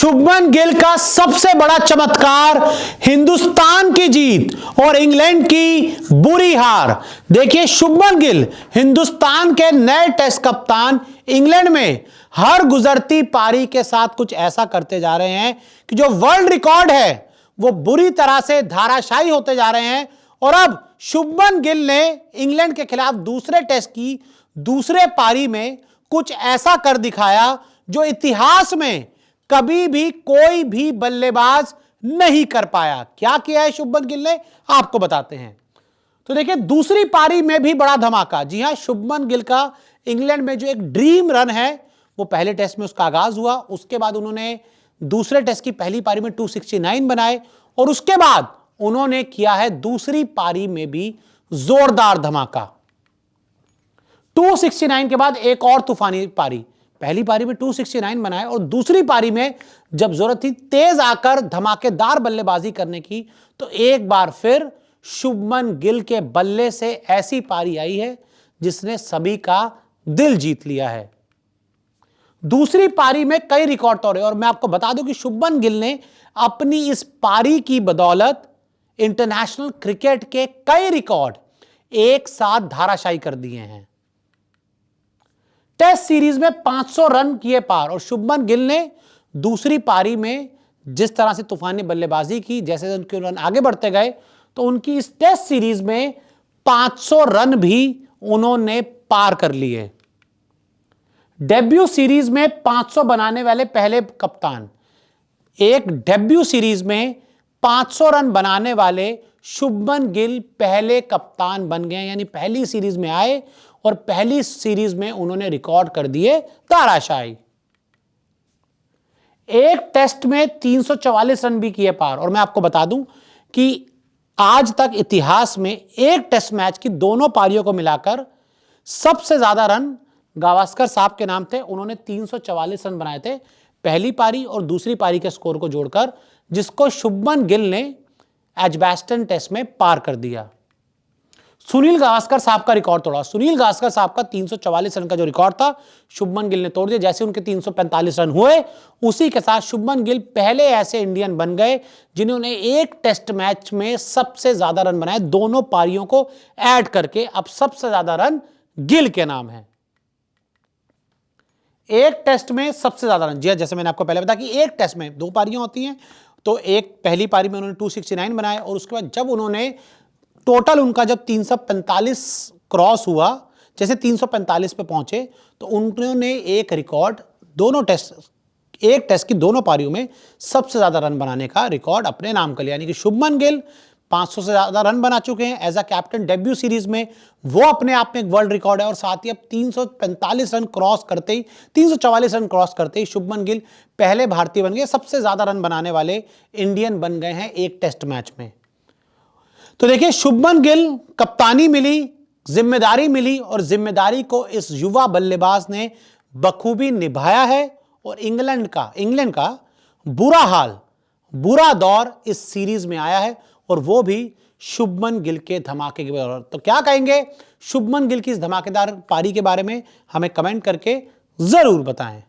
शुभमन गिल का सबसे बड़ा चमत्कार, हिंदुस्तान की जीत और इंग्लैंड की बुरी हार। देखिए, शुभमन गिल हिंदुस्तान के नए टेस्ट कप्तान इंग्लैंड में हर गुजरती पारी के साथ कुछ ऐसा करते जा रहे हैं कि जो वर्ल्ड रिकॉर्ड है वो बुरी तरह से धाराशायी होते जा रहे हैं। और अब शुभमन गिल ने इंग्लैंड के खिलाफ दूसरे टेस्ट की दूसरे पारी में कुछ ऐसा कर दिखाया जो इतिहास में कभी भी कोई भी बल्लेबाज नहीं कर पाया। क्या किया है शुभमन गिल ने, आपको बताते हैं। तो देखिए, दूसरी पारी में भी बड़ा धमाका। जी हां, शुभमन गिल का इंग्लैंड में जो एक ड्रीम रन है वो पहले टेस्ट में उसका आगाज हुआ। उसके बाद उन्होंने दूसरे टेस्ट की पहली पारी में 269 बनाए और उसके बाद उन्होंने किया है दूसरी पारी में भी जोरदार धमाका। 269 के बाद एक और तूफानी पारी, पहली पारी में 269 बनाए और दूसरी पारी में जब जरूरत थी तेज आकर धमाकेदार बल्लेबाजी करने की, तो एक बार फिर शुभमन गिल के बल्ले से ऐसी पारी आई है जिसने सभी का दिल जीत लिया है। दूसरी पारी में कई रिकॉर्ड तोड़े और मैं आपको बता दूं कि शुभमन गिल ने अपनी इस पारी की बदौलत इंटरनेशनल क्रिकेट के कई रिकॉर्ड एक साथ धाराशायी कर दिए हैं। टेस्ट सीरीज में 500 रन किए पार और शुभमन गिल ने दूसरी पारी में जिस तरह से तूफानी बल्लेबाजी की, जैसे उनके रन आगे बढ़ते गए, तो उनकी इस टेस्ट सीरीज में 500 रन भी उन्होंने पार कर लिए। डेब्यू सीरीज में 500 बनाने वाले पहले कप्तान, एक डेब्यू सीरीज में 500 रन बनाने वाले शुभमन गिल पहले कप्तान बन गए। यानी पहली सीरीज में आए और पहली सीरीज में उन्होंने रिकॉर्ड कर दिए धाराशायी। एक टेस्ट में 344 रन भी किए पार। और मैं आपको बता दूं कि आज तक इतिहास में एक टेस्ट मैच की दोनों पारियों को मिलाकर सबसे ज्यादा रन गावस्कर साहब के नाम थे। उन्होंने 344 रन बनाए थे पहली पारी और दूसरी पारी के स्कोर को जोड़कर, जिसको शुभमन गिल ने एजबैस्टन टेस्ट में पार कर दिया। सुनील गावस्कर साहब का रिकॉर्ड तोड़ा। सुनील गावस्कर साहब का 344 रन का जो रिकॉर्ड था शुभमन गिल ने तोड़ दिया। जैसे उनके 345 रन हुए, उसी के साथ शुभमन गिल पहले ऐसे इंडियन बन गए जिन्होंने एक टेस्ट मैच में सबसे ज्यादा रन बनाए। दोनों पारियों को ऐड करके अब सबसे ज्यादा रन गिल के नाम है। एक टेस्ट में सबसे ज्यादा रन, जी जैसे मैंने आपको पहले बताया कि एक टेस्ट में दो पारियां होती हैं, तो एक पहली पारी में उन्होंने 269 बनाए और उसके बाद जब उन्होंने टोटल उनका जब 345 क्रॉस हुआ, जैसे 345 पे पहुंचे, तो उन्होंने एक रिकॉर्ड दोनों टेस्ट, एक टेस्ट की दोनों पारियों में सबसे ज्यादा रन बनाने का रिकॉर्ड अपने नाम कर लिया। यानी कि शुभमन गिल 500 से ज्यादा रन बना चुके हैं as a captain debut series में, वो अपने आप में एक वर्ल्ड रिकॉर्ड है। और साथ ही अब 345 रन क्रॉस करते ही, 344 रन क्रॉस करते ही शुभमन गिल पहले भारतीय बन गए, सबसे ज्यादा रन बनाने वाले इंडियन बन गए हैं एक टेस्ट मैच में। तो देखिए, शुभमन गिल कप्तानी मिली, जिम्मेदारी मिली और जिम्मेदारी को इस युवा बल्लेबाज ने बखूबी निभाया है। और इंग्लैंड का बुरा हाल, बुरा दौर इस सीरीज में आया है और वो भी शुभमन गिल के धमाके के बदौलत। तो क्या कहेंगे शुभमन गिल की इस धमाकेदार पारी के बारे में, हमें कमेंट करके जरूर बताएं।